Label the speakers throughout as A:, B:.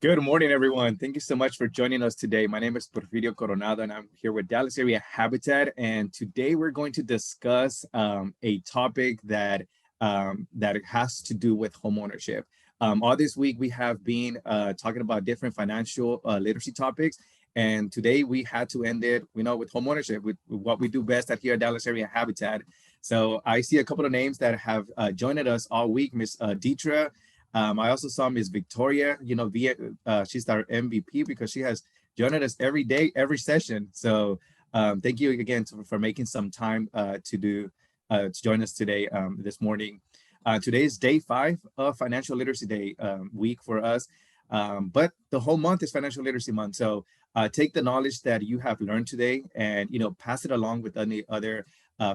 A: Good morning, everyone. Thank you so much for joining us today. My name is Porfirio Coronado, and I'm here with Dallas Area Habitat. And today we're going to discuss a topic that has to do with homeownership. All this week we have been talking about different financial literacy topics, and today we had to end it, with homeownership, with what we do best at here at Dallas Area Habitat. So I see a couple of names that have joined us all week. Miss Deetra. I also saw Miss Victoria, she's our MVP because she has joined us every day, every session. So thank you again for making some time to join us today, this morning. Today is day 5 of Financial Literacy Day week for us, but the whole month is Financial Literacy Month. So take the knowledge that you have learned today and pass it along with any other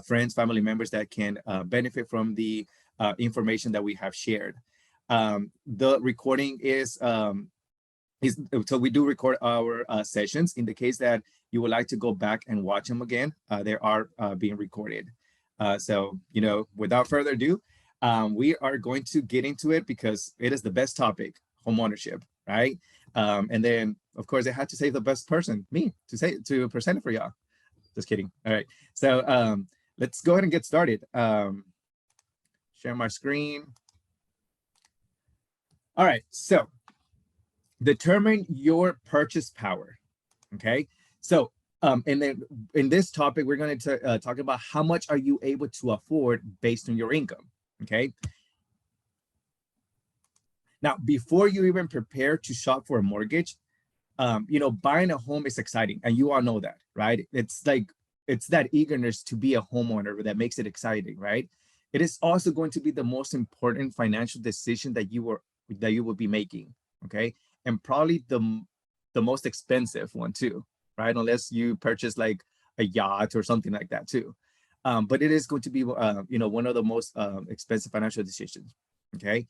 A: friends, family members that can benefit from the information that we have shared. The recording is so we do record our sessions. In the case that you would like to go back and watch them again, they are being recorded. So without further ado, we are going to get into it because it is the best topic, homeownership, right? And then of course I had to say the best person, me, to present it for y'all. Just kidding. All right, so let's go ahead and get started. Share my screen. All right, so determine your purchase power. Okay, so and then in this topic, we're going to talk about how much are you able to afford based on your income. Okay. Now, before you even prepare to shop for a mortgage, buying a home is exciting, and you all know that, right? It's that eagerness to be a homeowner that makes it exciting, right? It is also going to be the most important financial decision that you will be making, okay? And probably the most expensive one too, right? Unless you purchase like a yacht or something like that too. But it is going to be, one of the most expensive financial decisions, okay?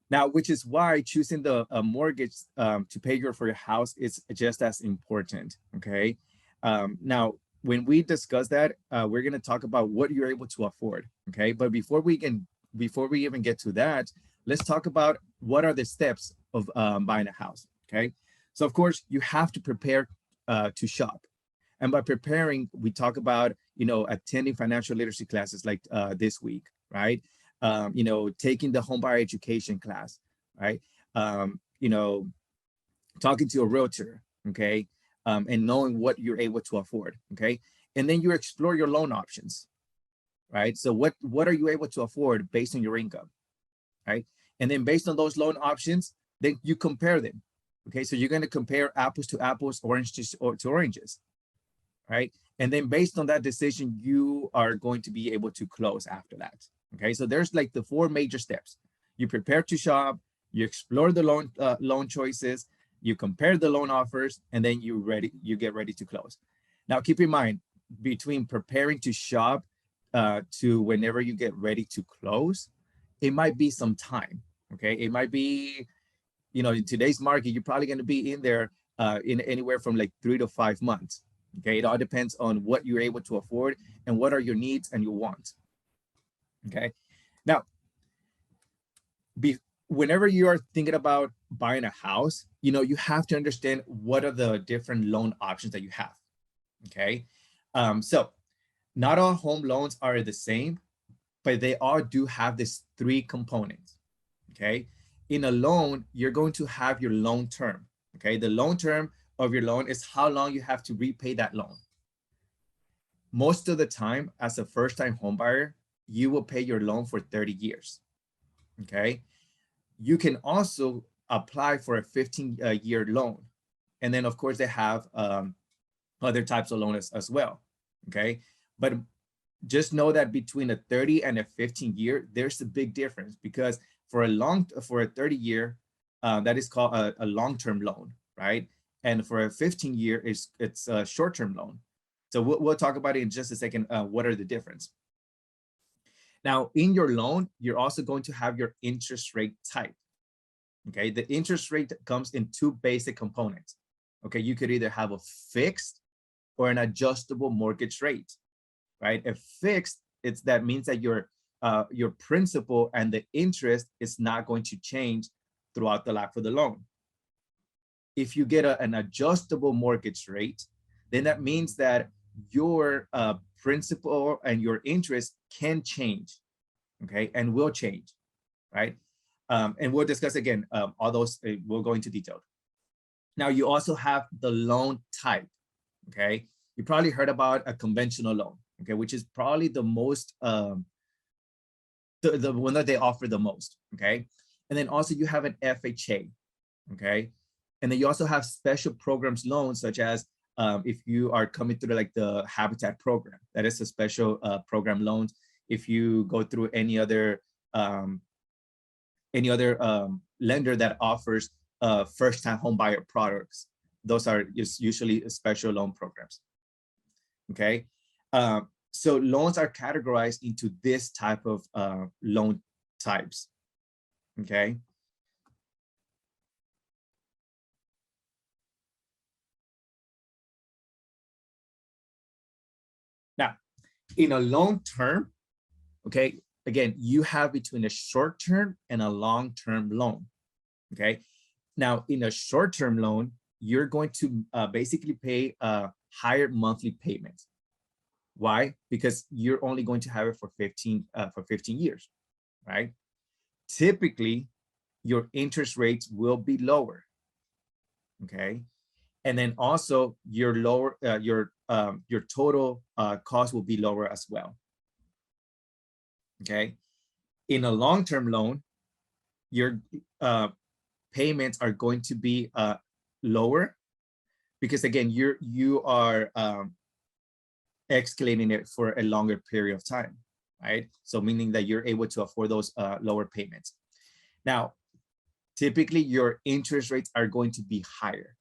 A: Now, which is why choosing the mortgage to pay for your house is just as important, okay? Now, when we discuss that, we're going to talk about what you're able to afford, okay? But before we even get to that, let's talk about what are the steps of buying a house, okay? So of course, you have to prepare to shop. And by preparing, we talk about, attending financial literacy classes like this week, right? Taking the home buyer education class, right? Talking to a realtor, okay? And knowing what you're able to afford, okay? And then you explore your loan options, right? So what are you able to afford based on your income, right? And then based on those loan options, then you compare them, okay? So you're going to compare apples to apples, oranges to oranges, right? And then based on that decision, you are going to be able to close after that, okay? So there's like the 4 major steps. You prepare to shop, you explore the loan choices, you compare the loan offers, and then you get ready to close. Now, keep in mind, between preparing to shop to whenever you get ready to close, it might be some time, okay? It might be, in today's market, you're probably going to be in there in anywhere from like 3 to 5 months, okay? It all depends on what you're able to afford and what are your needs and your wants, okay? Now, whenever you are thinking about buying a house, you have to understand what are the different loan options that you have, okay? So not all home loans are the same, but they all do have these 3 components, okay? In a loan, you're going to have your loan term, okay? The loan term of your loan is how long you have to repay that loan. Most of the time, as a first-time home buyer, you will pay your loan for 30 years, okay? You can also apply for a 15-year loan. And then, of course, they have other types of loans as well, okay? But just know that between a 30 and a 15-year, there's a big difference because for a 30-year, that is called a long-term loan, right? And for a 15-year, it's a short-term loan. So we'll talk about it in just a second. What are the difference? Now, in your loan, you're also going to have your interest rate type. Okay, the interest rate comes in 2 basic components. Okay, you could either have a fixed or an adjustable mortgage rate, right? A fixed, that means that your principal and the interest is not going to change throughout the life of the loan. if you get an adjustable mortgage rate, then that means that your principal and your interest can change, okay, and will change, right? And we'll discuss again, all those, we'll go into detail. Now, you also have the loan type, okay? You probably heard about a conventional loan, okay, which is probably the most, the one that they offer the most, okay? And then also you have an FHA, okay? And then you also have special programs loans, such as if you are coming through like the Habitat program, that is a special program loans. If you go through any other lender that offers first-time home buyer products, those are usually special loan programs. Okay, so loans are categorized into this type of loan types. Okay. Now, in a long term, okay, again, you have between a short term and a long term loan. Okay. Now, in a short term loan, you're going to basically pay a higher monthly payment. Why? Because you're only going to have it for 15 years, right? Typically, your interest rates will be lower. Okay. And then also your total cost will be lower as well. Okay. In a long-term loan, your payments are going to be lower, because again, you are escalating it for a longer period of time, right? So meaning that you're able to afford those lower payments. Now, typically your interest rates are going to be higher.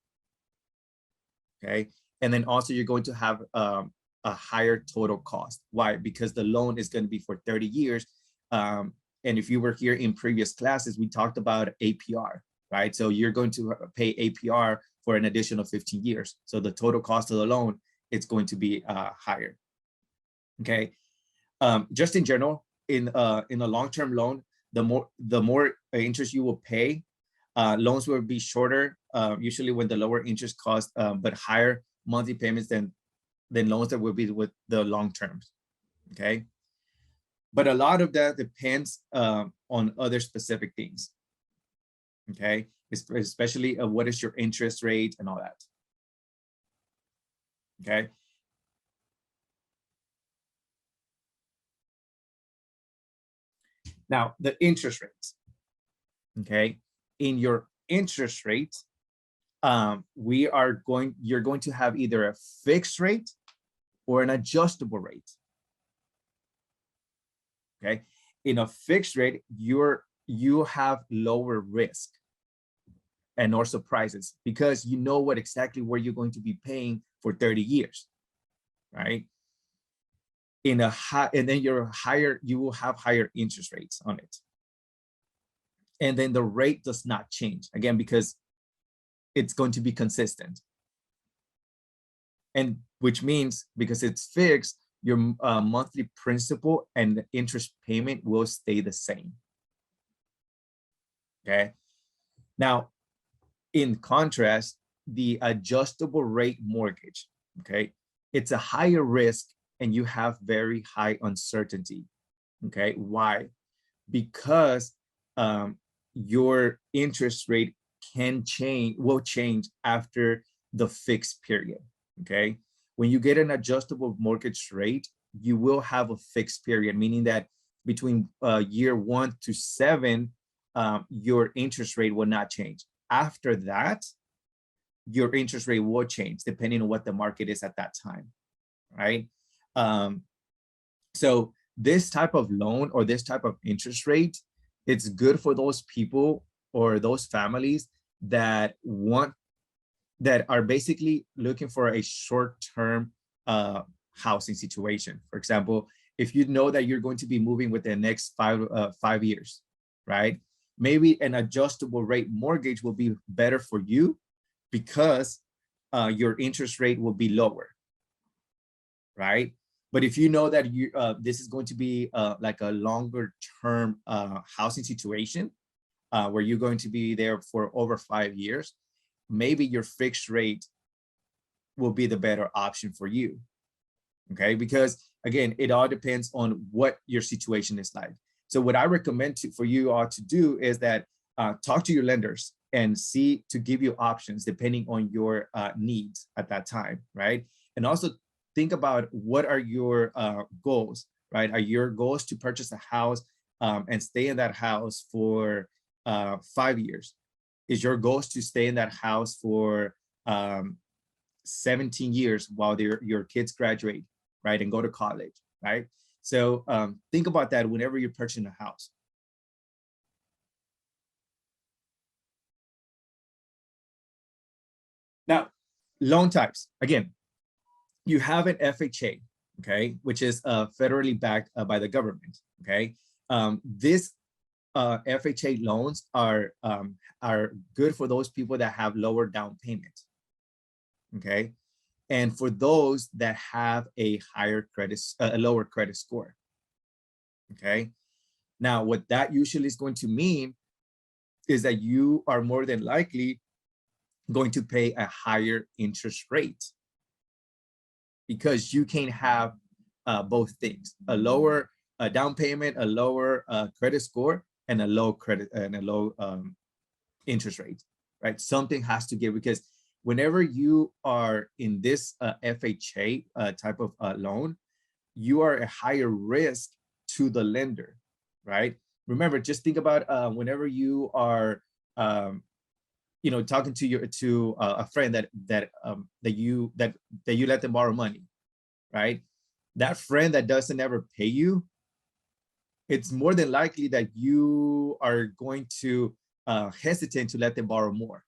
A: Okay. And then also you're going to have a higher total cost. Why? Because the loan is going to be for 30 years. And if you were here in previous classes, we talked about APR, right? So you're going to pay APR for an additional 15 years. So the total cost of the loan, it's going to be higher. Okay. Just in general, in a long-term loan, the more interest you will pay, loans will be shorter, usually when the lower interest cost, but higher monthly payments than loans that will be with the long terms. Okay. But a lot of that depends on other specific things. Okay. Especially what is your interest rate and all that. Okay. Now, the interest rates. Okay. In your interest rate, you're going to have either a fixed rate or an adjustable rate. Okay. In a fixed rate, you have lower risk and more surprises, because you know exactly where you're going to be paying for 30 years, right? And then you will have higher interest rates on it. And then the rate does not change, again, because it's going to be consistent. And which means, because it's fixed, your monthly principal and the interest payment will stay the same. Okay. Now, in contrast, the adjustable rate mortgage, okay, it's a higher risk and you have very high uncertainty. Okay. Why? Because your interest rate will change after the fixed period. Okay. When you get an adjustable mortgage rate, you will have a fixed period, meaning that between year 1 to 7, your interest rate will not change. After that, your interest rate will change depending on what the market is at that time, right? So this type of loan or this type of interest rate, it's good for those people or those families that are basically looking for a short-term housing situation. For example, if you know that you're going to be moving within the next 5 years, right? Maybe an adjustable rate mortgage will be better for you, because your interest rate will be lower, right? But if you know that this is going to be like a longer term housing situation, where you're going to be there for over 5 years, maybe your fixed rate will be the better option for you. Okay, because again, it all depends on what your situation is like. So what I recommend for you all to do is that talk to your lenders and see to give you options depending on your needs at that time, right? And also think about what are your goals, right? Are your goals to purchase a house and stay in that house for 5 years? Is your goals to stay in that house for 17 years while your kids graduate, right, and go to college, right? So think about that whenever you're purchasing a house. Now, loan types. Again, you have an FHA, okay, which is federally backed by the government, okay? This FHA loans are good for those people that have lower down payment, okay? And for those that have a higher credit, a lower credit score, okay? Now, what that usually is going to mean is that you are more than likely going to pay a higher interest rate because you can have both things: a lower down payment, a lower credit score, and a low credit and a low interest rate, right? Something has to give, because whenever you are in this FHA type of loan, you are a higher risk to the lender, right? Remember, just think about whenever you are, you know, talking to a friend that you let them borrow money, right? That friend that doesn't ever pay you, it's more than likely that you are going to hesitate to let them borrow more,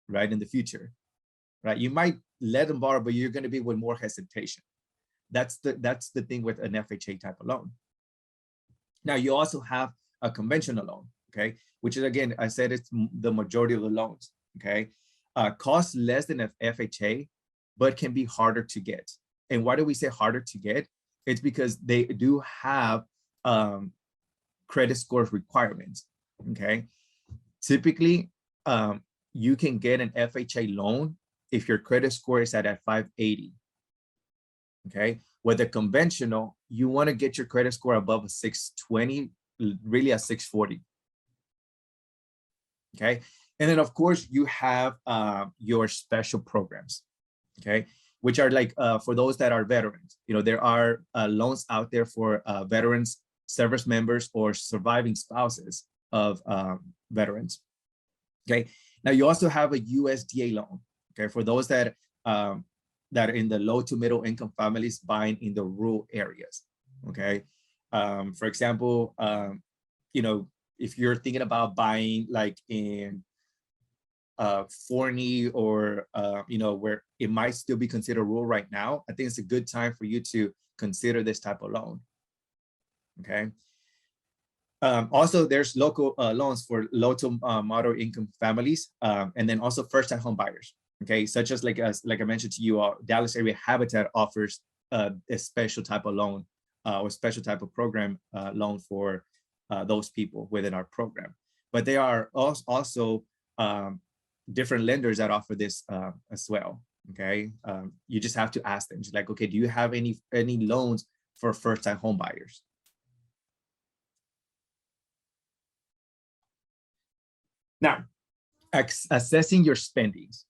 A: right, in the future, right? You might let them borrow, but you're going to be with more hesitation. That's the thing with an FHA type of loan. Now, you also have a conventional loan, okay, which is, again, I said it's the majority of the loans, okay? Costs less than an FHA, but can be harder to get. And why do we say harder to get? It's because they do have credit score requirements, okay? Typically, you can get an FHA loan if your credit score is at 580, okay? With a conventional, you want to get your credit score above a 620, really a 640, okay? And then, of course, you have your special programs, okay, which are like for those that are veterans. You know, there are loans out there for veterans, service members, or surviving spouses of veterans, okay? Now, you also have a USDA loan, okay, for those that that are in the low to middle income families buying in the rural areas, okay? For example, you know, if you're thinking about buying like in Forney or, you know, where it might still be considered rural right now, I think it's a good time for you to consider this type of loan, okay? Also, there's local loans for low to moderate income families, and then also first-time home buyers, okay? Such as like I mentioned to you, Dallas Area Habitat offers a special type of loan or special type of program loan for those people within our program. But there are also different lenders that offer this as well, okay? You just have to ask them, just like, okay, do you have any loans for first-time home buyers? Now, assessing your spendings.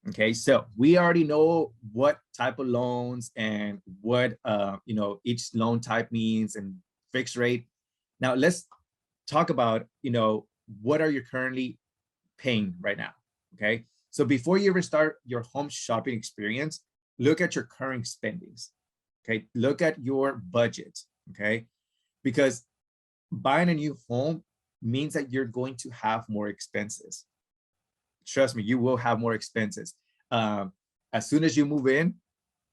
A: Okay, so we already know what type of loans and what you know, each loan type means and fixed rate. Now let's talk about, you know, what are you currently paying right now? Okay, so before you ever start your home shopping experience, look at your current spendings. Okay, look at your budget. Okay, because buying a new home means that you're going to have more expenses. Trust me, you will have more expenses. As soon as you move in,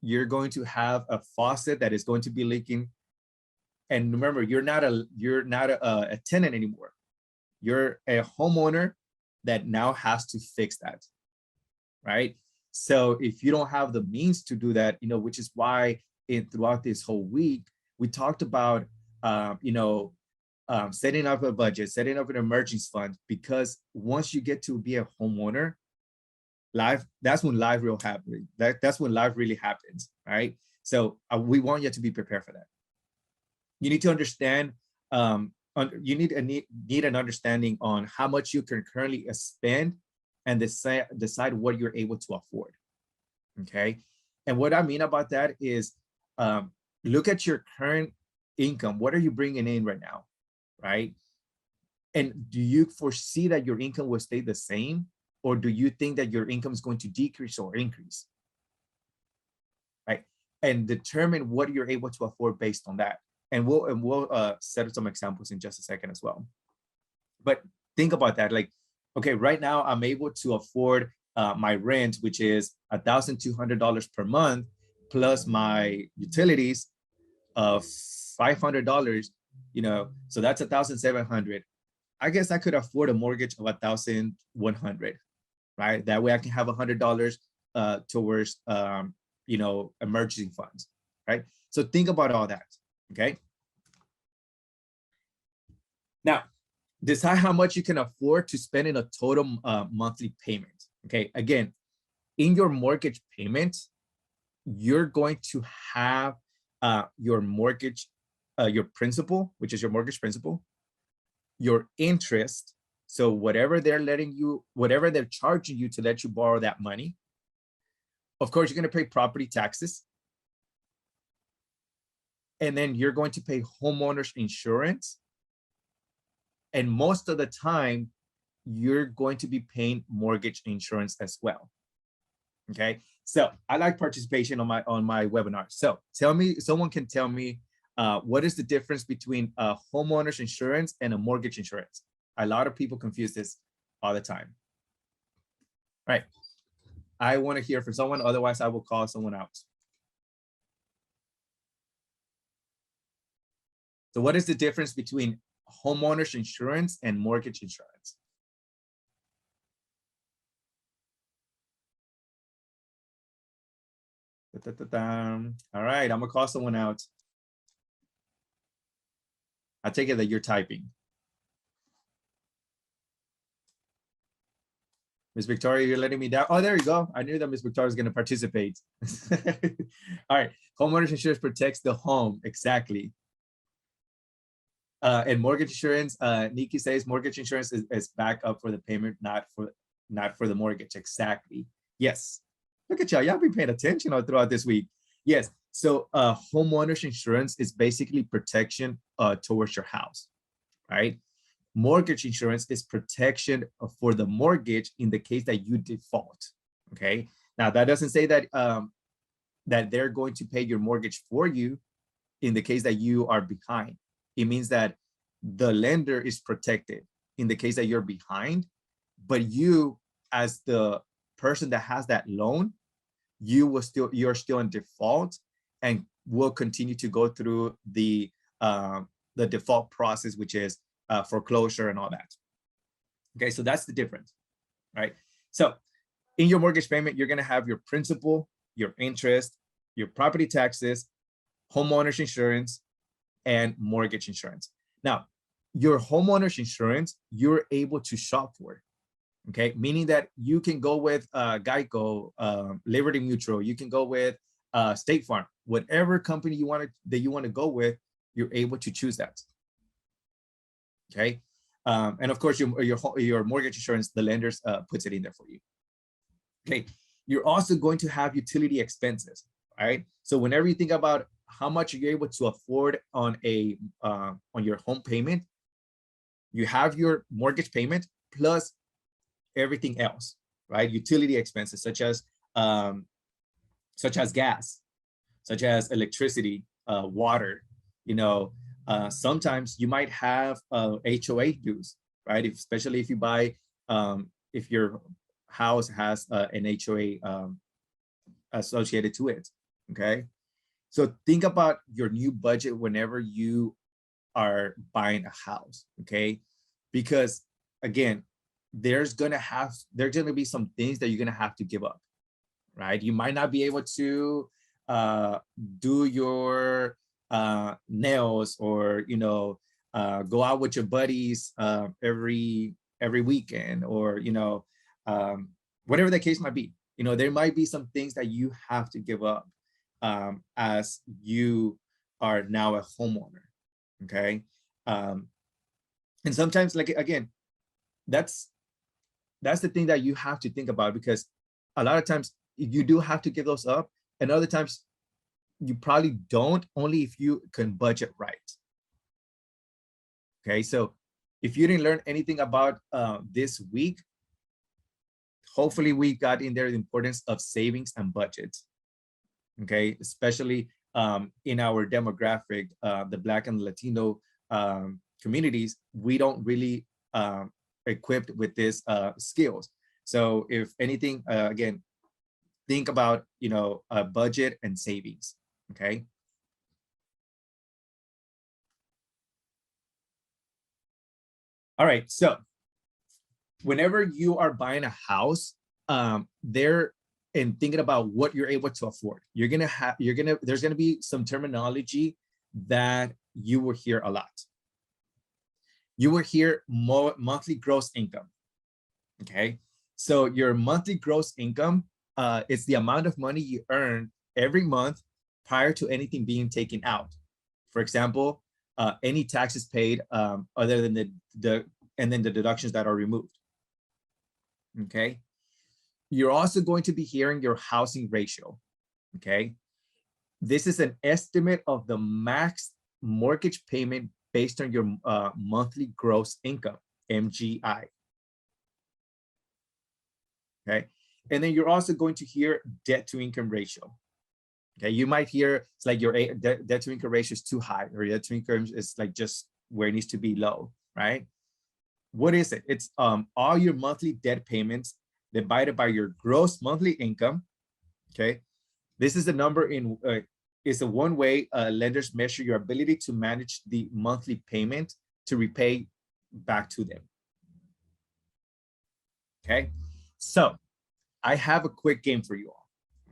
A: you're going to have a faucet that is going to be leaking. And remember, you're not a tenant anymore. You're a homeowner that now has to fix that, right? So if you don't have the means to do that, you know, which is why throughout this whole week, we talked about, you know, setting up a budget, setting up an emergency fund, because once you get to be a homeowner, that's when life real happens. That's when life really happens, right? So we want you to be prepared for that. You need to understand, you need an understanding on how much you can currently spend and decide what you're able to afford, okay? And what I mean about that is, look at your current income. What are you bringing in right now, right? And do you foresee that your income will stay the same? Or do you think that your income is going to decrease or increase, right? And determine what you're able to afford based on that. And we'll set some examples in just a second as well. But think about that. Like, okay, right now I'm able to afford my rent, which is $1,200 per month, plus my utilities of $500. You know, so that's 1,700. I guess I could afford a mortgage of 1,100, right? That way I can have $100 towards, you know, emergency funds, right? So think about all that, okay? Now, decide how much you can afford to spend in a total monthly payment, okay? Again, in your mortgage payment, you're going to have your mortgage, your principal, which is your mortgage principal, your interest, so whatever they're letting you, whatever they're charging you to let you borrow that money. Of course, you're going to pay property taxes. And then you're going to pay homeowners insurance. And most of the time, you're going to be paying mortgage insurance as well. Okay. So I like participation on my webinar. So tell me, someone can tell me, what is the difference between a homeowner's insurance and a mortgage insurance? A lot of people confuse this all the time. All right. I want to hear from someone, otherwise I will call someone out. So what is the difference between homeowner's insurance and mortgage insurance? All right, I'm gonna call someone out. I take it that you're typing. Miss Victoria, you're letting me down. Oh, there you go. I knew that Miss Victoria was going to participate. All right. Homeowners insurance protects the home. Exactly. And mortgage insurance, Nikki says mortgage insurance is back up for the payment, not for the mortgage. Exactly. Yes. Look at y'all. Y'all be paying attention all throughout this week. Yes. So homeowners insurance is basically protection towards your house, right? Mortgage insurance is protection for the mortgage in the case that you default. Okay. Now that doesn't say that that they're going to pay your mortgage for you in the case that you are behind. It means that the lender is protected in the case that you're behind, but you, as the person that has that loan, you're still in default and will continue to go through the default process, which is foreclosure and all that. Okay, so that's the difference, right? So in your mortgage payment, you're going to have your principal, your interest, your property taxes, homeowners insurance, and mortgage insurance. Now, your homeowners insurance, you're able to shop for, okay? Meaning that you can go with Geico, Liberty Mutual, you can go with State Farm, whatever company you want to go with, you're able to choose that. Okay, and of course your mortgage insurance, the lenders puts it in there for you. Okay, you're also going to have utility expenses, right? So whenever you think about how much you're able to afford on your home payment, you have your mortgage payment plus everything else, right? Utility expenses such as gas, such as electricity, water, you know. Sometimes you might have HOA dues, right? Especially if you buy, if your house has an HOA associated to it, okay? So think about your new budget whenever you are buying a house, okay? Because again, there's gonna be some things that you're gonna have to give up, right? You might not be able to do your nails, or go out with your buddies every weekend, or whatever the case might be. There might be some things that you have to give up as you are now a homeowner. Okay. And sometimes, like, again, that's the thing that you have to think about, because a lot of times you do have to give those up, and other times you probably don't, only if you can budget right. Okay, so if you didn't learn anything about this week, hopefully we got in there the importance of savings and budget. Okay, especially in our demographic, the Black and Latino communities, we don't really equipped with these skills. So if anything, again, think about, budget and savings. Okay. All right. So whenever you are buying a house, there and thinking about what you're able to afford, there's gonna be some terminology that you will hear a lot. You will hear monthly gross income. Okay. So your monthly gross income is the amount of money you earn every month prior to anything being taken out. For example, any taxes paid other than and then the deductions that are removed. Okay. You're also going to be hearing your housing ratio. Okay. This is an estimate of the max mortgage payment based on your monthly gross income, MGI. Okay. And then you're also going to hear debt to income ratio. Okay. You might hear it's like your debt to income ratio is too high, or debt to income is like just where it needs to be low, right? What is it? It's all your monthly debt payments divided by your gross monthly income. Okay. This is the number in, is a one way lenders measure your ability to manage the monthly payment to repay back to them. Okay. So I have a quick game for you all.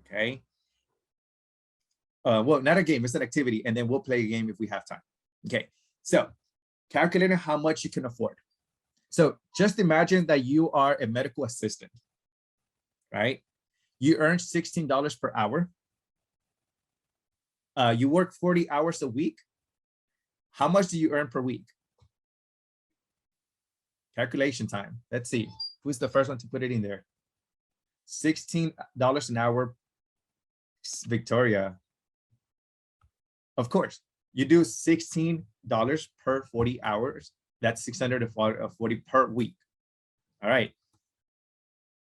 A: Okay. Well, not a game, it's an activity, and then we'll play a game if we have time. Okay. So calculating how much you can afford. So just imagine that you are a medical assistant, right? You earn $16 per hour. You work 40 hours a week. How much do you earn per week? Calculation time. Let's see. Who's the first one to put it in there? $16 an hour. Victoria. Of course, you do $16 per 40 hours. That's $640 per week. All right.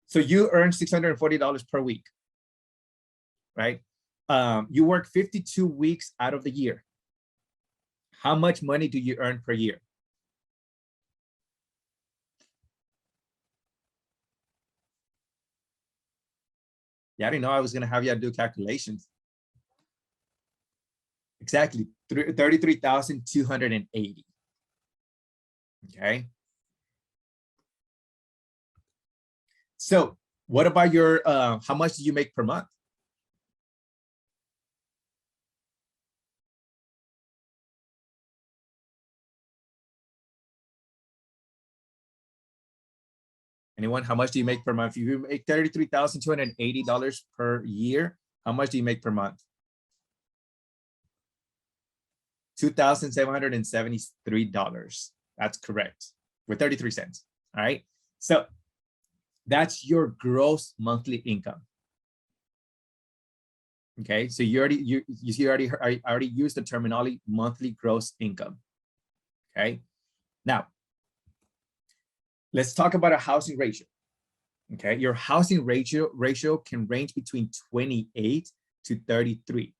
A: So you earn $640 per week, right? You work 52 weeks out of the year. How much money do you earn per year? Yeah, I didn't know I was going to have you do calculations. Exactly, 33,280. Okay. So what about your, how much do you make per month? Anyone, how much do you make per month? If you make $33,280 per year, how much do you make per month? $2,773. That's correct, with 33 cents. All right. So that's your gross monthly income. Okay. So you already I already used the terminology monthly gross income. Okay. Now, let's talk about a housing ratio. Okay. Your housing ratio can range between 28 to 33.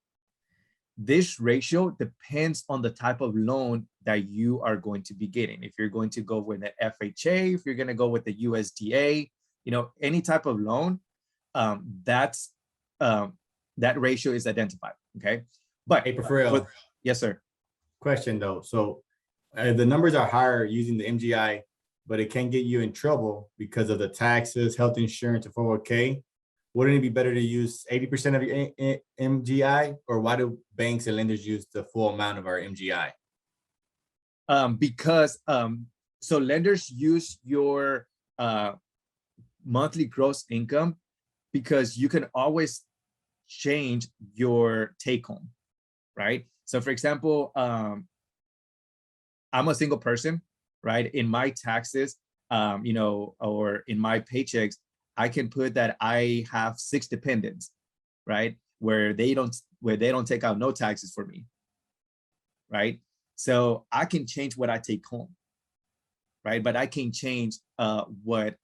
A: This ratio depends on the type of loan that you are going to be getting. If you're going to go with an FHA, if you're going to go with the USDA, any type of loan, that ratio is identified. Okay. But
B: hey, Porfirio,
A: yes, sir.
B: Question though. So the numbers are higher using the MGI, but it can get you in trouble because of the taxes, health insurance, and 401k. Wouldn't it be better to use 80% of your MGI, or why do banks and lenders use the full amount of our MGI?
A: Because so lenders use your monthly gross income because you can always change your take home, right? So for example, I'm a single person, right? In my taxes, or in my paychecks, I can put that I have 6 dependents, right? Where they don't take out no taxes for me, right? So I can change what I take home, right? But I can change what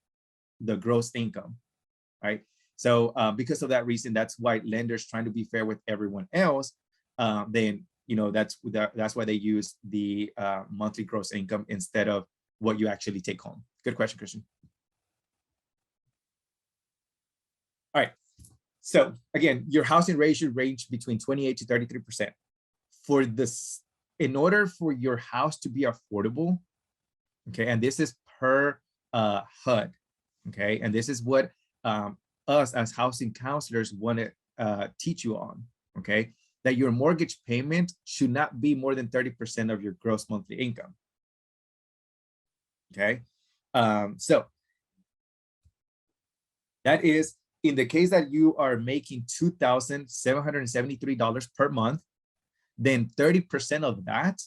A: the gross income, right? So because of that reason, that's why lenders trying to be fair with everyone else. Then that's why they use the monthly gross income instead of what you actually take home. Good question, Christian. All right. So again, your housing rate should range between 28 to 33%. For this, in order for your house to be affordable, okay, and this is per HUD, okay, and this is what us as housing counselors want to teach you on, okay, that your mortgage payment should not be more than 30% of your gross monthly income, okay? So that is in the case that you are making $2,773 per month, then 30% of that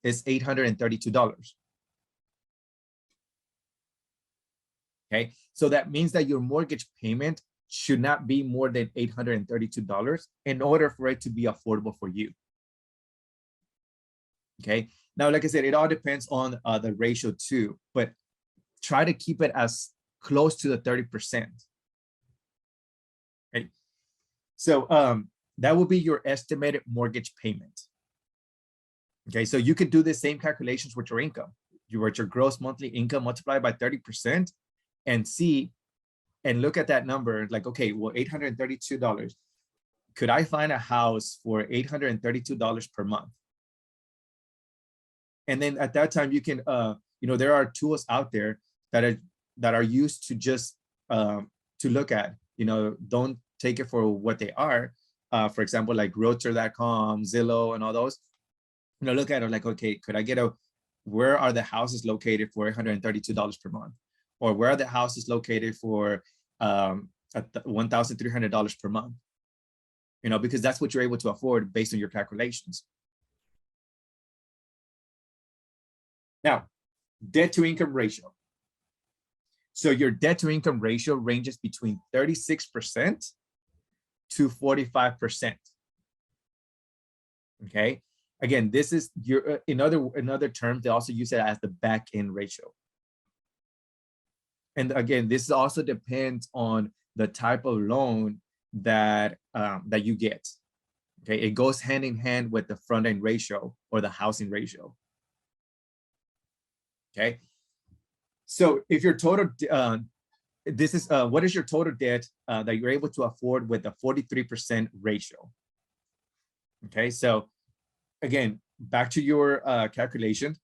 A: is $832. Okay, so that means that your mortgage payment should not be more than $832 in order for it to be affordable for you. Okay, now, like I said, it all depends on the ratio too, but try to keep it as close to the 30%. Okay, so that will be your estimated mortgage payment. Okay, so you could do the same calculations with your income. You write your gross monthly income multiplied by 30% and see and look at that number like, okay, well, $832. Could I find a house for $832 per month? And then at that time, you can, there are tools out there that are used to just to look at, don't take it for what they are. For example, like Realtor.com, Zillow, and all those. Look at it like, okay, could I get where are the houses located for $832 per month? Or where are the houses located for $1,300 per month? Because that's what you're able to afford based on your calculations. Now, debt to income ratio. So your debt to income ratio ranges between 36% to 45%. Okay. Again, this is your in other terms, they also use it as the back end ratio. And again, this also depends on the type of loan that you get. Okay, it goes hand in hand with the front end ratio or the housing ratio. Okay, so if your total this is what is your total debt that you're able to afford with a 43% ratio? Okay, so again, back to your calculation.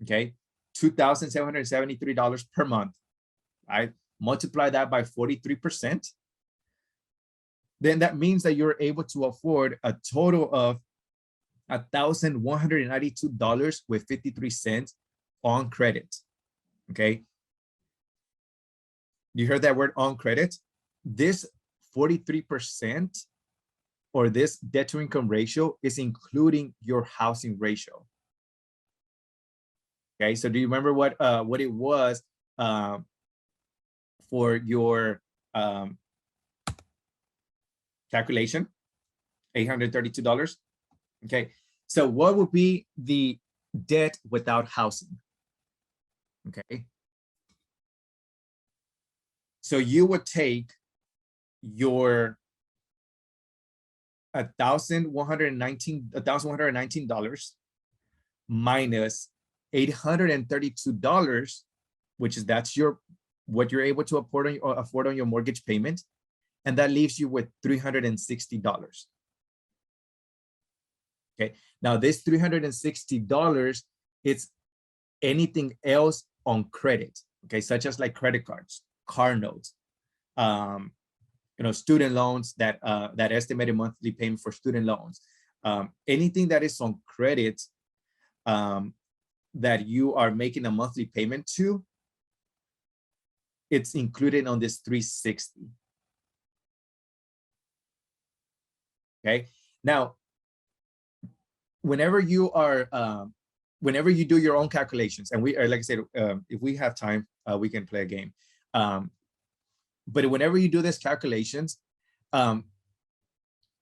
A: Okay, $2,773 per month. I multiply that by 43%. Then that means that you're able to afford a total of $1,192.53 on credit. Okay. You heard that word, on credit? This 43% or this debt to income ratio is including your housing ratio. Okay, so do you remember what it was for your calculation? $832. Okay, so what would be the debt without housing? Okay, so you would take your $1,119 minus $832, which is what you're able to afford on your mortgage payment, and that leaves you with $360. Okay, now this $360, it's anything else on credit, okay, such as like credit cards, car notes, student loans, that estimated monthly payment for student loans, anything that is on credit that you are making a monthly payment to it's included on this 360. Okay. Now, whenever you do your own calculations, and we are, like I said, if we have time, we can play a game. But whenever you do these calculations,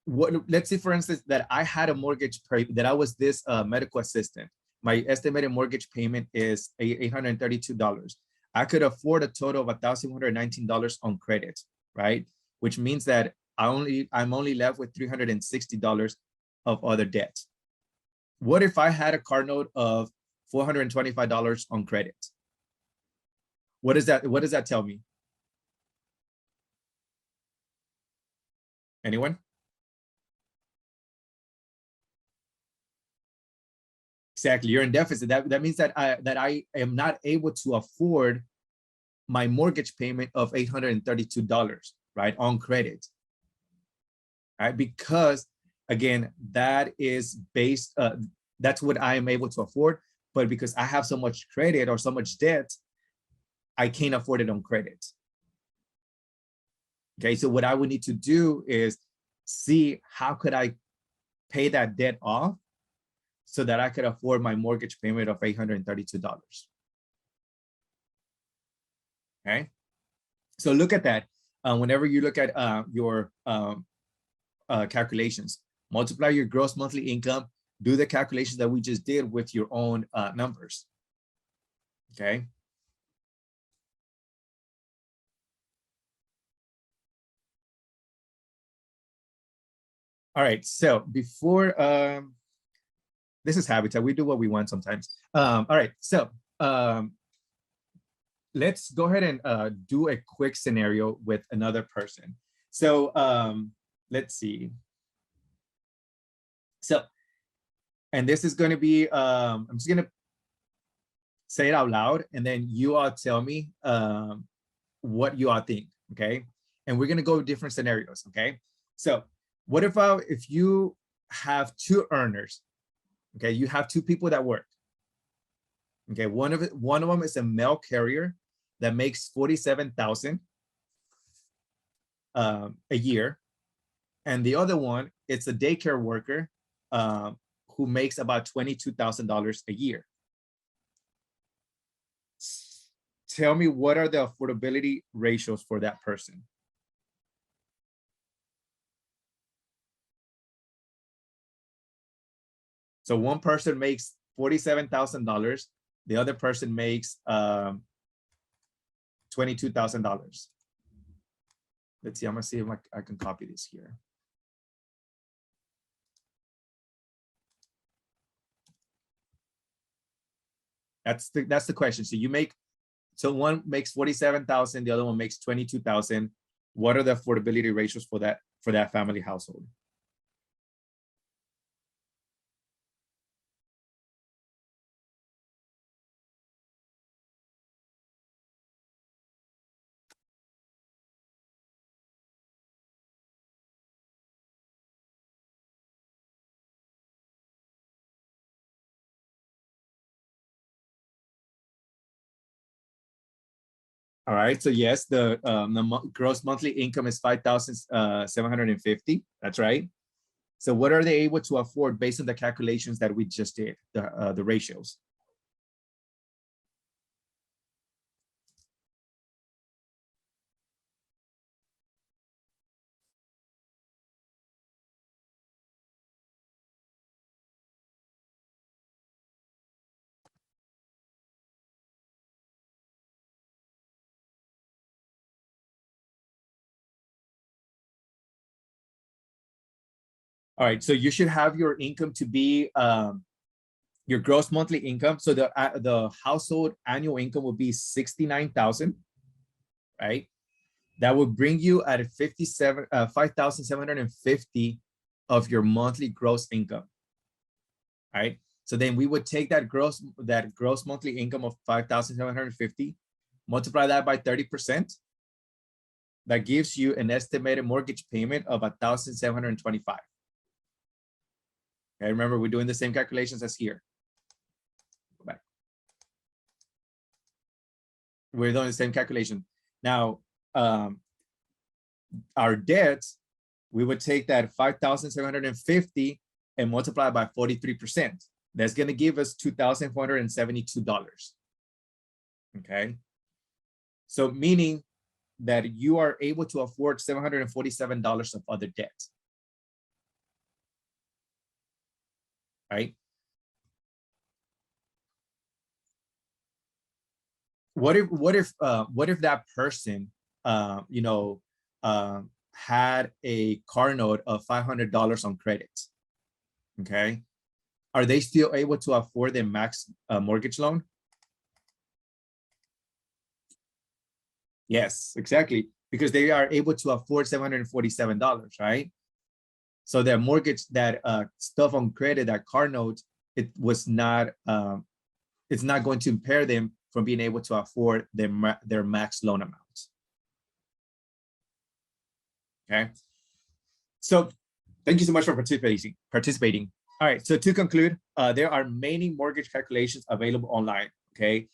A: let's say, for instance, that I had a mortgage that I was this medical assistant. My estimated mortgage payment is $832. I could afford a total of $1,119 on credit, right? Which means that I'm only left with $360 of other debt. What if I had a car note of $425 on credit? What does that tell me? Anyone? Exactly, you're in deficit. That means that I am not able to afford my mortgage payment of $832, right, on credit, right? Because again, that is based, that's what I am able to afford, but because I have so much credit or so much debt, I can't afford it on credit. Okay, so what I would need to do is see how could I pay that debt off so that I could afford my mortgage payment of $832. Okay, so look at that. Whenever you look at your calculations, multiply your gross monthly income, do the calculations that we just did with your own numbers. Okay. All right, so before, this is Habitat, we do what we want sometimes. All right, so let's go ahead and do a quick scenario with another person. So let's see. So, and this is gonna be, I'm just gonna say it out loud and then you all tell me what you all think, okay? And we're gonna go with different scenarios, okay? So what if you have two earners, okay? You have two people that work, okay? One of them is a mail carrier that makes $47,000 a year, and the other one, it's a daycare worker who makes about $22,000 a year. Tell me, what are the affordability ratios for that person? So one person makes $47,000, the other person makes $22,000. Let's see, I'm gonna see if I can copy this here. That's the question. So one makes 47,000, the other one makes 22,000. What are the affordability ratios for that family household? All right, so yes, the gross monthly income is 5,750. That's right. So what are they able to afford based on the calculations that we just did, the ratios? All right, so you should have your income to be your gross monthly income. So the household annual income will be 69,000, right? That would bring you at 5,750 of your monthly gross income, right? So then we would take that gross monthly income of 5,750, multiply that by 30%. That gives you an estimated mortgage payment of 1,725. Okay, remember, we're doing the same calculations as here. Go back. We're doing the same calculation. Now, our debt, we would take that 5,750 and multiply by 43%. That's going to give us $2,472. Okay. So meaning that you are able to afford $747 of other debt. Right? What if that person had a car note of $500 on credit? Okay. Are they still able to afford their max mortgage loan? Yes, exactly. Because they are able to afford $747, right? So their mortgage, that stuff on credit, that car note, it was not, it's not going to impair them from being able to afford their max loan amount. Okay. So thank you so much for participating. All right. So to conclude, there are many mortgage calculations available online. Okay.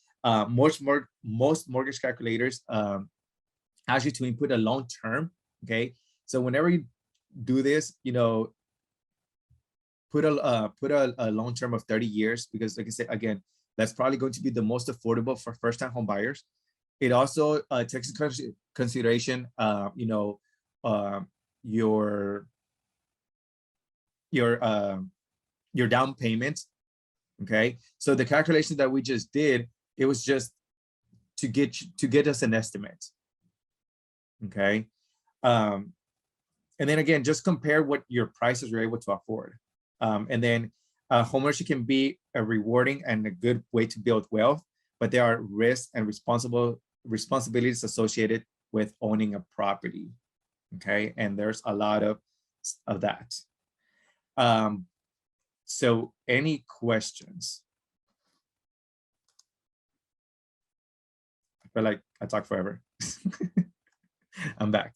A: Most mortgage calculators ask you to input a long term. Okay. So whenever you do this, put a long term of 30 years, because like I said, again, that's probably going to be the most affordable for first time home buyers. It also takes into consideration, your down payment. Okay. So the calculation that we just did, it was just to get us an estimate. Okay. And then again, just compare what your prices are able to afford. And then homeownership can be a rewarding and a good way to build wealth, but there are risks and responsibilities associated with owning a property. Okay. And there's a lot of that. So any questions? I feel like I talk forever. I'm back.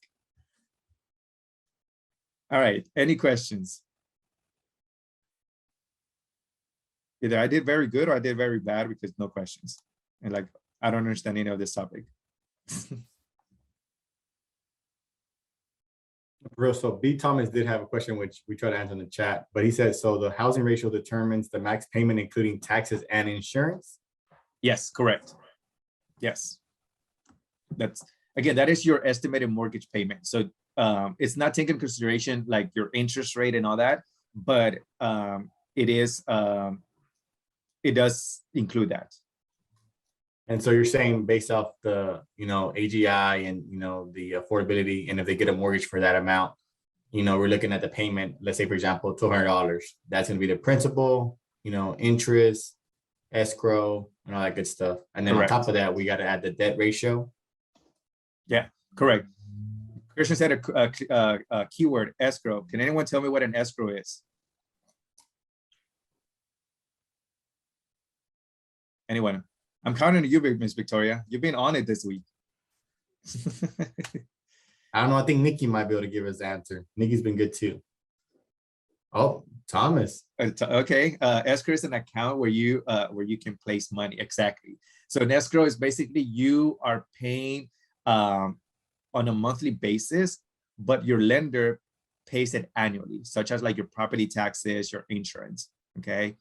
A: All right. Any questions? Either I did very good or I did very bad because no questions. And like, I don't understand any of this topic.
B: Real. So B. Thomas did have a question, which we try to answer in the chat, but he said, so the housing ratio determines the max payment, including taxes and insurance?
A: Yes, correct. Yes. That's, again, that is your estimated mortgage payment. So it's not taking into consideration like your interest rate and all that, but it does include that.
B: And so you're saying based off the, AGI and, the affordability, and if they get a mortgage for that amount, we're looking at the payment, let's say, for example, $1,200. That's going to be the principal, interest, escrow, and all that good stuff. And then
A: Correct.
B: on top of that, we got to add the debt ratio.
A: Yeah, correct. Christian said a keyword, escrow. Can anyone tell me what an escrow is? Anyone? I'm counting on you, Miss Victoria. You've been on it this week.
B: I don't know. I think Nikki might be able to give us the answer. Nikki's been good too. Oh, Thomas.
A: Okay. Escrow is an account where you can place money. Exactly. So an escrow is basically you are paying on a monthly basis, but your lender pays it annually, such as like your property taxes, your insurance. Okay.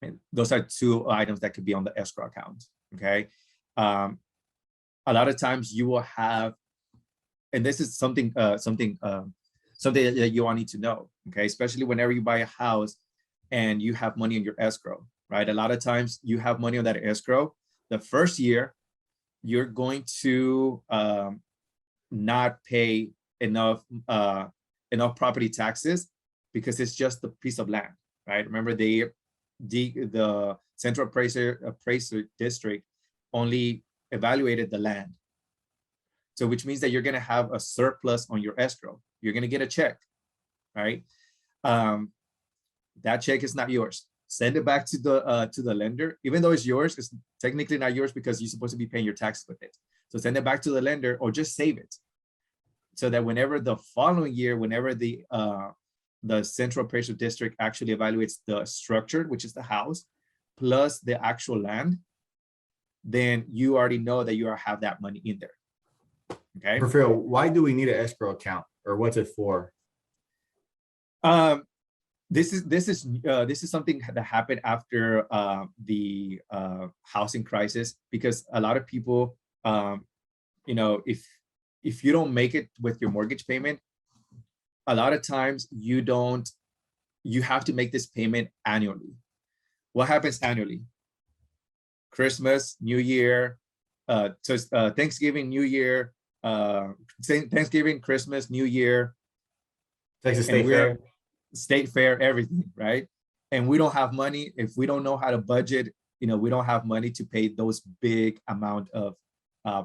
A: And those are two items that could be on the escrow account. Okay. A lot of times you will have, and this is something that you all need to know. Okay. Especially whenever you buy a house and you have money in your escrow, right? A lot of times you have money on that escrow. The first year, you're going to not pay enough property taxes because it's just a piece of land, right? Remember, the central appraiser district only evaluated the land. So which means that you're going to have a surplus on your escrow. You're going to get a check, right? That check is not yours. Send it back to the lender. Even though it's yours, it's technically not yours because you're supposed to be paying your taxes with it. So send it back to the lender or just save it, so that whenever the following year, whenever the central appraisal district actually evaluates the structure, which is the house, plus the actual land, then you already know that you have that money in there. Okay.
B: Porfirio, why do we need an escrow account, or what's it for?
A: This is something that happened after the housing crisis, because a lot of people, if you don't make it with your mortgage payment, a lot of times you have to make this payment annually. What happens annually? Christmas, New Year, Thanksgiving, New Year, Thanksgiving, Christmas, New Year,
B: Texas State Fair.
A: State Fair, everything, right? And we don't have money. If we don't know how to budget, we don't have money to pay those big amount of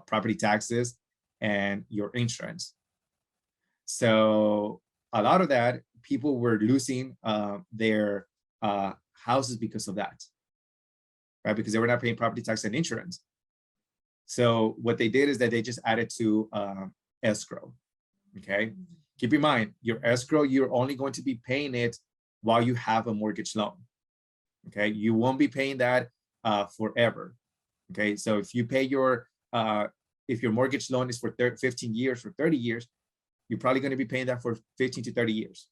A: property taxes and your insurance. So a lot of that, people were losing their houses because of that, right? Because they were not paying property tax and insurance. So what they did is that they just added to escrow, okay? Keep in mind, your escrow, you're only going to be paying it while you have a mortgage loan, okay? You won't be paying that forever, okay? So if you pay if your mortgage loan is for 15 years, for 30 years, you're probably going to be paying that for 15 to 30 years,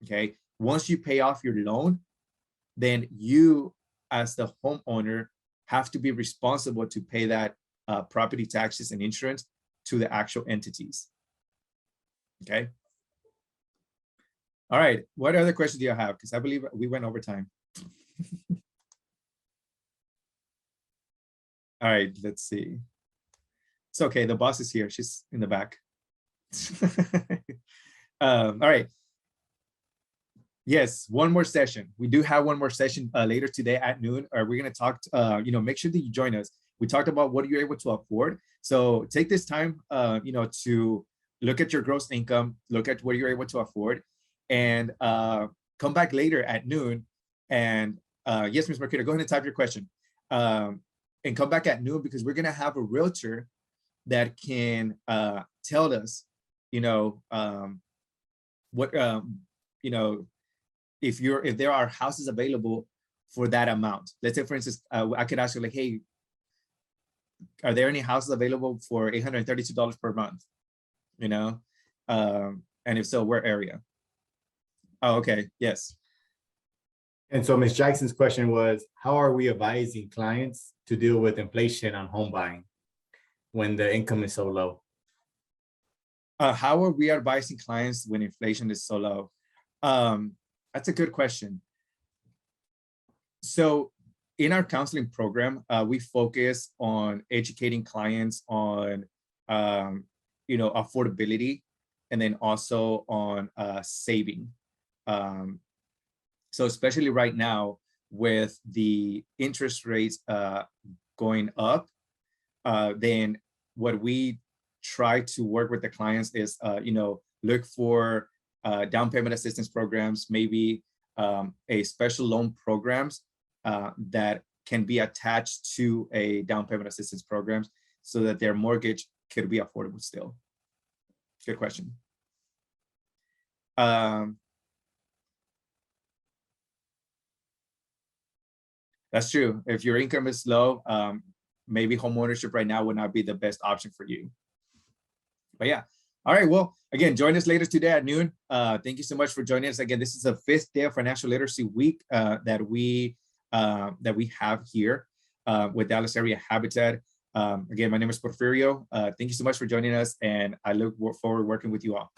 A: okay? Once you pay off your loan, then you, as the homeowner, have to be responsible to pay that property taxes and insurance to the actual entities. Okay. All right. What other questions do you have? Because I believe we went over time. All right. Let's see. It's okay. The boss is here. She's in the back. All right. Yes, one more session. We do have one more session later today at noon. We're going to talk, make sure that you join us. We talked about what you're able to afford. So take this time, to look at your gross income, look at what you're able to afford, and come back later at noon. And yes, Ms. Marquita, go ahead and type your question. And come back at noon, because we're going to have a realtor that can tell us, if there are houses available for that amount. Let's say, for instance, I could ask you, like, hey, are there any houses available for $832 per month? And if so, where area? Oh, okay, yes.
B: And so Ms. Jackson's question was, how are we advising clients to deal with inflation on home buying when the income is so low?
A: How are we advising clients when inflation is so low? That's a good question. So in our counseling program, we focus on educating clients on, affordability, and then also on saving. So especially right now with the interest rates going up, then what we try to work with the clients is, look for down payment assistance programs, maybe a special loan programs that can be attached to a down payment assistance programs, so that their mortgage could be affordable still. Good question. That's true. If your income is low, maybe homeownership right now would not be the best option for you. But yeah. All right. Well, again, join us later today at noon. Thank you so much for joining us. Again, this is the 5th day of Financial Literacy Week that we have here with Dallas Area Habitat. Again, my name is Porfirio. Thank you so much for joining us, and I look forward to working with you all.